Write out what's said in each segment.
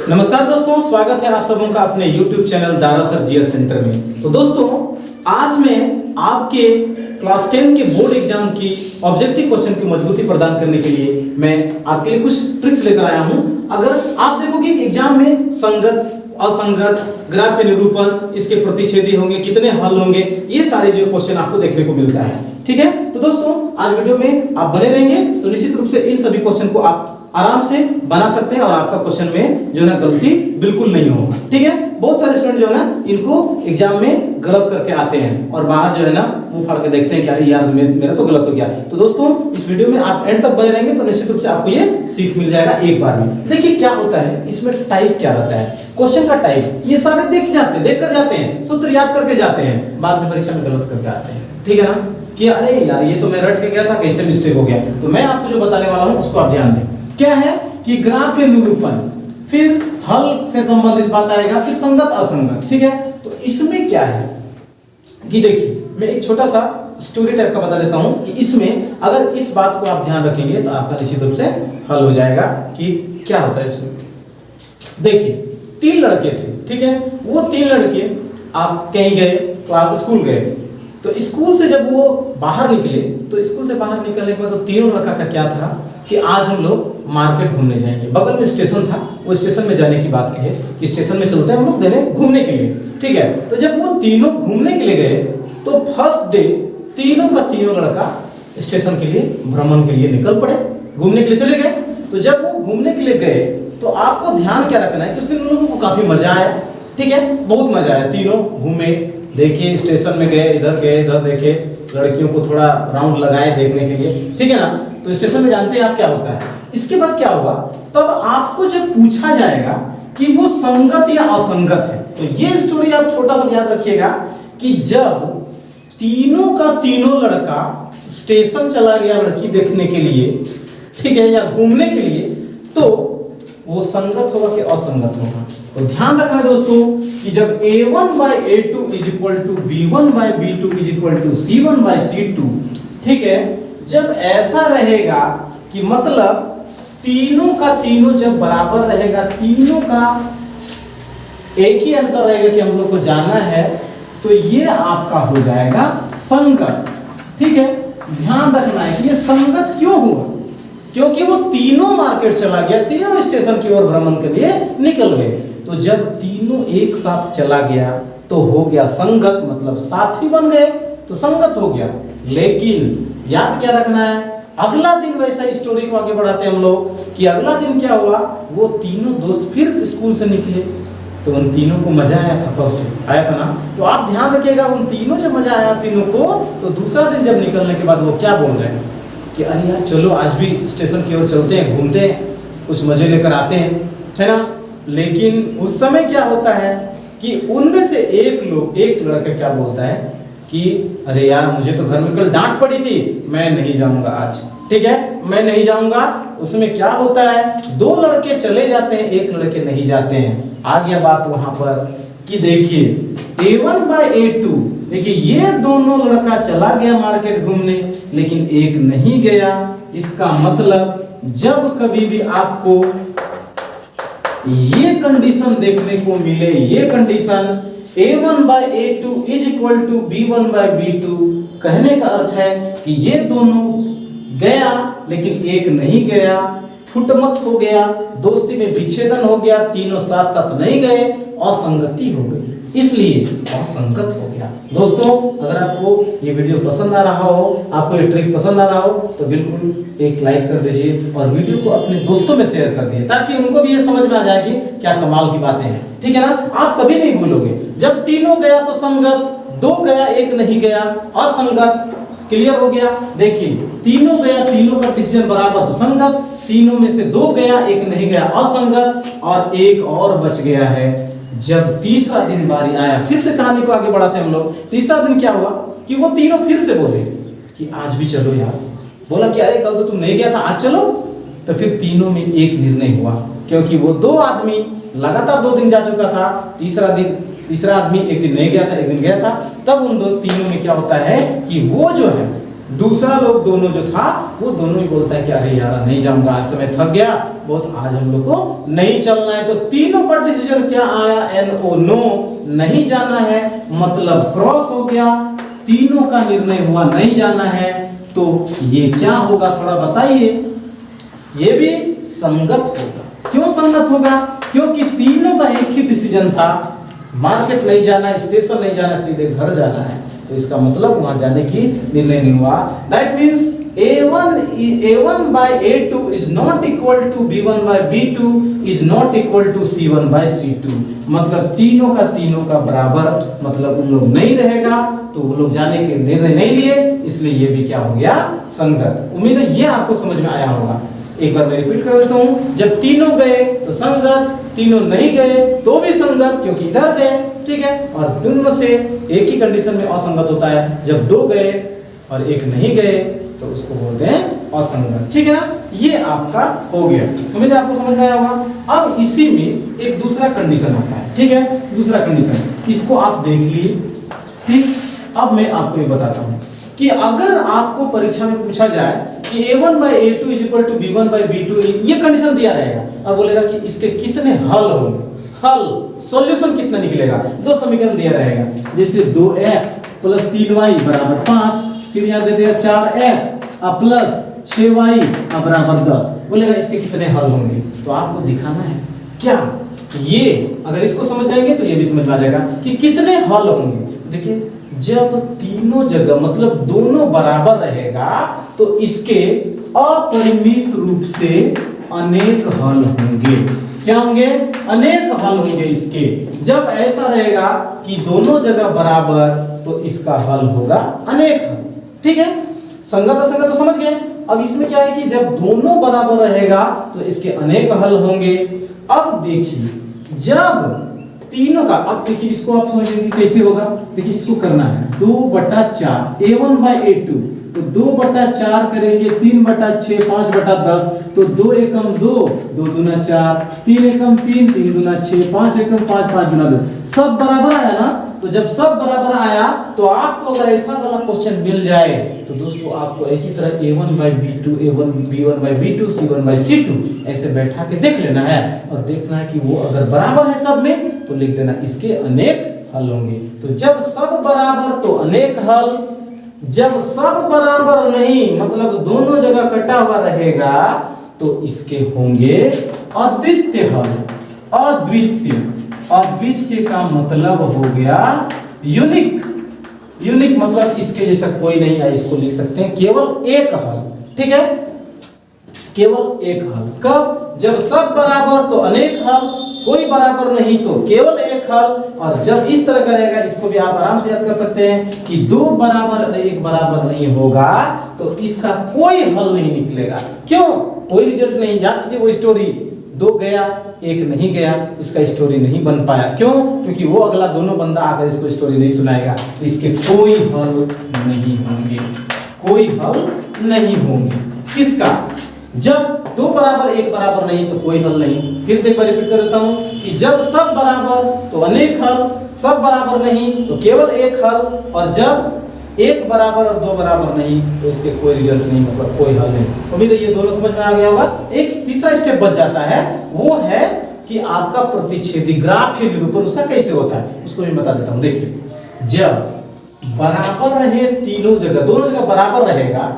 नमस्कार दोस्तों, स्वागत है आप सबों का अपने YouTube channel Dara sir GS centre में। तो दोस्तों, आज मैं आपके क्लास 10 के बोर्ड एग्जाम की ऑब्जेक्टिव क्वेश्चन की मजबूती प्रदान करने के लिए मैं आपके लिए कुछ ट्रिक्स लेकर आया हूं। अगर आप देखोगे एग्जाम में संगत, असंगत, ग्राफ निरूपण, इसके प्रतिच्छेदी होंगे, कितने हल होंगे, ये सारे जो क्वेश्चन आपको देखने को मिलता है। ठीक है, तो दोस्तों आज वीडियो में आप बने रहेंगे तो निश्चित रूप से इन सभी क्वेश्चन को आप आराम से बना सकते हैं और आपका क्वेश्चन में जो है ना गलती बिल्कुल नहीं होगा। ठीक है, बहुत सारे स्टूडेंट जो है ना इनको एग्जाम में गलत करके आते हैं और बाहर जो है ना मुंह फाड़ के देखते हैं कि अरे यार मेरा तो गलत हो गया। तो दोस्तों इस वीडियो में आप एंड तक बने रहेंगे तो निश्चित रूप से आपको ये सीख मिल जाएगा एक बार में। देखिए क्या होता है इसमें, टाइप क्या रहता है, क्वेश्चन का टाइप, ये सारे देख कर जाते हैं, सूत्र याद करके जाते हैं, बाद में परीक्षा में गलत करके आते हैं। ठीक है ना, कि अरे यार ये तो मैं रट के गया था, कैसे मिस्टेक हो गया। तो मैं आपको जो बताने वाला हूं उसको आप ध्यान दें। क्या है कि ग्राफ या निरूपण, फिर हल से संबंधित बात आएगा, फिर संगत असंगत। ठीक है, तो इसमें क्या है कि देखिए मैं एक छोटा सा स्टोरी टाइप का बता देता हूं कि इसमें अगर इस बात को आप ध्यान रखेंगे तो आपका निश्चित रूप से हल हो जाएगा कि क्या होता है इसमें। देखिए 3 लड़के थे, ठीक है, वो 3 लड़के आप कहीं गए, क्लास स्कूल गए, तो स्कूल से जब वो बाहर निकले तो स्कूल से बाहर निकलने के बाद तो तीनों लड़का का क्या था कि आज हम लोग मार्केट घूमने जाएंगे। बगल में स्टेशन था, वो स्टेशन में जाने की बात कहे कि स्टेशन में चलते हैं हम लोग देने घूमने के लिए। ठीक है, तो जब वो तीनों घूमने के लिए गए तो फर्स्ट डे तीनों का तीनों लड़का स्टेशन के लिए भ्रमण के लिए निकल पड़े, घूमने के लिए चले गए। तो जब वो घूमने के लिए गए तो आपको ध्यान क्या रखना है कि उस दिन उन लोगों को काफी मजा आया। ठीक है, बहुत मजा आया, तीनों घूमे, देखे, स्टेशन में गए, इधर देखे, लड़कियों को थोड़ा राउंड लगाए देखने के लिए। ठीक है ना, तो स्टेशन में जानते हैं आप क्या होता है। इसके बाद क्या होगा, तब आपको जब पूछा जाएगा कि वो संगत या असंगत है, तो ये स्टोरी आप छोटा सा याद रखिएगा कि जब तीनों का तीनों लड़का स्टेशन चला गया लड़की देखने के लिए, ठीक है, या घूमने के लिए, तो वो संगत होगा कि असंगत होगा। तो ध्यान रखना दोस्तों कि जब a1/a2 = b1/b2 = c1/c2, ठीक है, जब ऐसा रहेगा कि मतलब तीनों का तीनों जब बराबर रहेगा, तीनों का एक ही आंसर रहेगा कि हम लोग को जाना है, तो ये आपका हो जाएगा संगत। ठीक है, ध्यान रखना है कि ये संगत क्यों हुआ, क्योंकि वो तीनों मार्केट चला गया, तीनों स्टेशन की ओर भ्रमण के लिए निकल गए। तो जब तीनों एक साथ चला गया तो हो गया संगत, मतलब साथी बन गए, तो संगत हो गया। लेकिन याद क्या रखना है, अगला दिन वैसा स्टोरी को आगे बढ़ाते हैं हम लोग कि अगला दिन क्या हुआ, वो तीनों दोस्त फिर स्कूल से निकले, तो उन तीनों को मजा आया था, फर्स्ट आया था ना। तो आप ध्यान रखिएगा, उन तीनों जब मजा आया तीनों को, तो दूसरा दिन जब निकलने के बाद वो क्या बोल रहे हैं कि अरे यार चलो आज भी स्टेशन की ओर चलते हैं, घूमते हैं, कुछ मजे लेकर आते हैं, है ना। लेकिन उस समय क्या होता है कि उनमें से एक लड़का क्या बोलता है कि अरे यार मुझे तो घर में कल डांट पड़ी थी, मैं नहीं जाऊंगा आज। ठीक है, मैं नहीं जाऊंगा। उसमें क्या होता है, 2 लड़के चले जाते हैं, 1 लड़के नहीं जाते हैं। आ गया बात वहां पर कि देखिए a1/a2, देखिए ये दोनों लड़का चला गया मार्केट घूमने, लेकिन एक नहीं गया। इसका मतलब जब कभी भी आपको ये कंडीशन देखने को मिले, ये कंडीशन a1/a2 = b1/b2, कहने का अर्थ है कि ये दोनों गया लेकिन एक नहीं गया, फुटमत हो गया, दोस्ती में विच्छेदन हो गया, तीनों साथ साथ नहीं गए, असंगति हो गई, इसलिए असंगत हो गया। दोस्तों अगर आपको ये वीडियो पसंद आ रहा हो, आपको ये ट्रिक पसंद आ रहा हो, तो बिल्कुल एक लाइक कर दीजिए और वीडियो को अपने दोस्तों में शेयर कर दीजिए, ताकि उनको भी ये समझ में आ जाए कि क्या कमाल की बातें हैं। ठीक है ना, आप कभी नहीं भूलोगे, जब तीनों गया तो संगत, 2 गया 1 नहीं गया, असंगत। क्लियर हो गया। देखिए तीनों गया, तीनों का डिसीजन बराबर तो संगत, तीनों में से 2 गया 1 नहीं गया, असंगत, और एक और बच गया है। जब तीसरा दिन बारी आया, फिर से कहानी को आगे बढ़ाते हैं हम लोग। तीसरा दिन क्या हुआ कि वो तीनों फिर से बोले कि आज भी चलो यार। बोला कि अरे कल तो तुम नहीं गया था, आज चलो। तो फिर तीनों में एक निर्णय हुआ, क्योंकि वो 2 आदमी लगातार 2 दिन जा चुका था, तीसरा आदमी 1 दिन नहीं गया था, 1 दिन गया था। तब उन तीनों में क्या होता है कि वो जो है दूसरा लोग दोनों जो था वो दोनों ही बोलता है कि अरे यार नहीं जाऊंगा, आज तो मैं थक गया बहुत, आज हम लोग को नहीं चलना है। तो तीनों का डिसीजन क्या आया? NO, नो, नहीं जाना है, मतलब क्रॉस हो गया। तीनों का निर्णय हुआ नहीं जाना है, तो ये क्या होगा थोड़ा बताइए। ये भी संगत होगा। क्यों संगत होगा? क्योंकि तीनों का एक ही डिसीजन था, मार्केट नहीं जाना, स्टेशन नहीं जाना, सीधे घर जाना है। तो इसका मतलब वहां जाने की निर्णय नहीं हुआ। That means A1 by A2 is not equal to B1 by B2 is not equal to C1 by C2। मतलब तीनों का बराबर, मतलब उन लोग नहीं रहेगा, तो वो लोग जाने के निर्णय नहीं लिए, इसलिए ये भी क्या हो गया? संगत। उम्मीद है ये आपको समझ में आया होगा। एक बार मैं रिपीट कर देता हूं, जब तीनों गए तो संगत, तीनों नहीं गए तो भी संगत, क्योंकि इधर गए, ठीक है। और दोनों से एक ही कंडीशन में असंगत होता है, जब दो गए और एक नहीं गए तो उसको बोलते हैं असंगत, ठीक है ना। ये आपका हो गया, उम्मीद है आपको समझ में आया होगा। अब इसी में एक दूसरा कंडीशन आता है, ठीक है। दूसरा कंडीशन, इसको आप देख लिए, ठीक। अब मैं आपको ये बताता हूं कि अगर आपको परीक्षा में पूछा जाए कि A1 by A2 is equal to B1 by B2, ये कंडीशन दिया रहेगा और बोलेगा कि इसके कितने हल होंगे, हल सॉल्यूशन कितना निकलेगा। दो समीकरण दिया रहेगा, जैसे 2x प्लस 3y बराबर 5, फिर यहाँ दे देगा 4x प्लस 6y बराबर 10, बोलेगा इसके कितने हल होंगे। तो आपको दिखाना है क्या, ये अगर इसको समझ जाएंगे तो ये भी समझ में आ जाएगा कि कितने हल होंगे। देखिए, जब तीनों जगह मतलब दोनों बराबर रहेगा तो इसके अपरिमित रूप से अनेक हल होंगे। क्या होंगे? अनेक हल होंगे इसके। जब ऐसा रहेगा कि दोनों जगह बराबर तो इसका हल होगा अनेक हल, ठीक है। संगत असंगत तो समझ गए। अब इसमें क्या है कि जब दोनों बराबर रहेगा तो इसके अनेक हल होंगे। अब देखिए, जब तीनों का, अब देखिए इसको आप समझेंगे कैसे होगा। देखिए इसको करना है 2/4 A1 by A2, तो 2/4 करेंगे 3/6 5/10, तो 2 एकम 2, 2 दूना 4, 3 एकम 3, 3 दूना 6, 5 एकम 5, 5 दूना 10। सब बराबर आया ना। तो जब सब बराबर आया तो आपको अगर ऐसा वाला क्वेश्चन मिल जाए तो दोस्तों आपको इसी तरह A1 by B2, A1 B1 by B2, C1 by C2 ऐसे बैठा के देख लेना है और देखना है कि वो अगर बराबर है सब में तो लिख देना इसके अनेक हल होंगे। तो जब सब बराबर तो अनेक हल, जब सब बराबर नहीं मतलब दोनों जगह कटा हुआ रहेगा तो इसके होंगे अद्वितीय हल। अद्वितीय, अद्वितीय का मतलब हो गया यूनिक। यूनिक मतलब इसके जैसा कोई नहीं है, इसको लिख सकते हैं केवल एक हल, ठीक है। केवल एक हल कब? जब सब बराबर तो अनेक हल, कोई बराबर नहीं तो केवल एक हल। और जब इस तरह करेगा, इसको भी आप आराम से याद कर सकते हैं कि दो बराबर और एक बराबर नहीं होगा तो इसका कोई हल नहीं निकलेगा। क्यों? कोई रिजल्ट नहीं। याद कीजिए वो स्टोरी, दो गया एक नहीं गया, इसका स्टोरी नहीं बन पाया। क्यों? क्योंकि वो अगला दोनों बंदा आकर इसको स्टोरी नहीं सुनाएगा, इसके कोई हल नहीं होंगे, कोई हल नहीं होंगे। किसका? जब दो बराबर एक बराबर नहीं तो कोई हल नहीं। फिर से एक बार रिपीट कर देता हूं कि जब सब बराबर तो अनेक हल, सब बराबर नहीं तो केवल एक हल, और जब एक बराबर और दो बराबर नहीं तो इसके कोई रिजल्ट नहीं, मतलब कोई हल नहीं। उम्मीद है ये दोनों समझ में आ गया होगा। एक तीसरा स्टेप बच जाता है, वो है कि आपका प्रतिच्छेदी ग्राफीय निरूपण उसका कैसे होता है, उसको मैं बता देता हूं। देखिए, जब बराबर रहे तीनों जगह, दोनों जगह बराबर रहेगा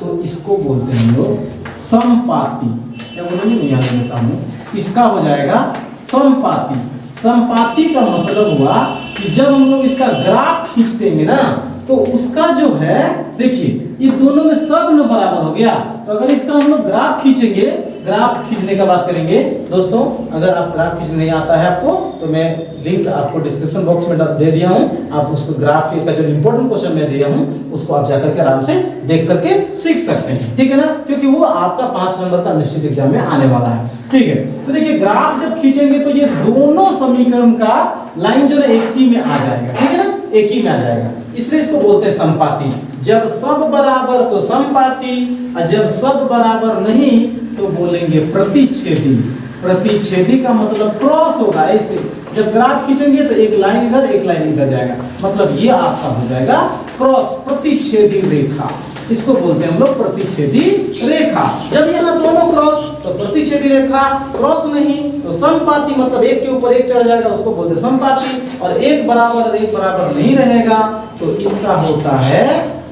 तो इसको बोलते हैं हम लोग समपाती। क्या बोलेंगे? मैं यहाँ देता हूं, इसका हो जाएगा समपाती। समपाती का मतलब हुआ कि जब हम लोग इसका ग्राफ खींच देंगे ना तो उसका जो है, देखिए ये दोनों में सब न बराबर हो गया। तो अगर इसका हम लोग ग्राफ खींचेंगे, ग्राफ खींचने का बात करेंगे दोस्तों, अगर आप ग्राफ खींचने नहीं आता है आपको तो मैं लिंक आपको डिस्क्रिप्शन बॉक्स में दे दिया हूं। आप उसको ग्राफ का जो इंपॉर्टेंट क्वेश्चन मैं दिया हूं उसको आप जाकर के आराम से देख करके सीख सकते हैं, ठीक है ना। क्योंकि वो आपका 5 नंबर का निश्चित एग्जाम में आने वाला है, ठीक है। तो देखिए ग्राफ जब खींचेंगे तो ये दोनों समीकरण का लाइन जो है एक ही में आ जाएगा, ठीक है ना, एक ही में आ जाएगा। इसलिए इसको बोलते हैं समपाती। जब सब बराबर तो समपाती, और जब सब बराबर नहीं तो बोलेंगे प्रतिच्छेदी। प्रतिच्छेदी का मतलब क्रॉस होगा। ऐसे जब ग्राफ खींचेंगे तो एक लाइन इधर एक लाइन इधर जाएगा, मतलब ये आपका हो जाएगा क्रॉस, प्रतिच्छेदी रेखा। इसको बोलते हैं हम लोग प्रतिच्छेदी रेखा। जब यहाँ दोनों क्रॉस तो प्रतिच्छेदी रेखा, क्रॉस नहीं तो समपाती, मतलब एक के ऊपर एक चढ़ जाएगा उसको बोलते हैं समपाती, और एक बराबर नहीं रहेगा तो इसका होता है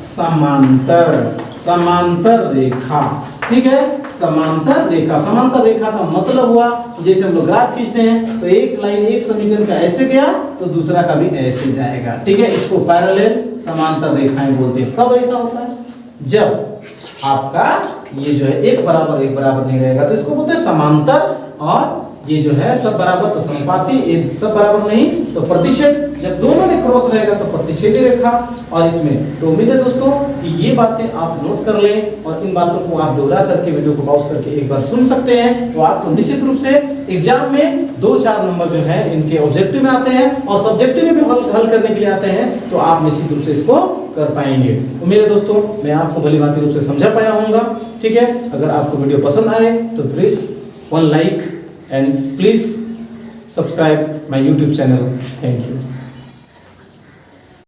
समांतर, समांतर रेखा। ठीक है, समांतर रेखा। समांतर रेखा का मतलब हुआ जैसे हम लोग ग्राफ खींचते हैं तो एक लाइन एक समीकरण का ऐसे गया तो दूसरा का भी ऐसे जाएगा। ठीक है, इसको पैरेलल समांतर रेखाएं बोलते हैं। कब ऐसा होता है? जब आपका ये जो है एक बराबर नहीं रहेगा तो इसको बोलते हैं समांतर, और ये जो है सब बराबर तो समपाती, एक सब बराबर नहीं तो प्रतिच्छेद। जब दोनों में क्रॉस रहेगा तो प्रतिच्छेदी रेखा। और इसमें तो उम्मीद है दोस्तों कि ये बातें आप नोट कर लें और इन बातों को आप दोहरा करके वीडियो को पॉज करके एक बार सुन सकते हैं, तो आपको निश्चित रूप से एग्जाम में 2-4 नंबर जो है इनके ऑब्जेक्टिव में आते हैं और सब्जेक्टिव में भी हल करने के लिए आते हैं, तो आप निश्चित रूप से इसको कर पाएंगे। उम्मीद है दोस्तों मैं आपको भली भांति रूप से समझा पाया हूँगा। ठीक है, अगर आपको वीडियो पसंद आए तो please 1 like and please subscribe my YouTube channel. Thank you.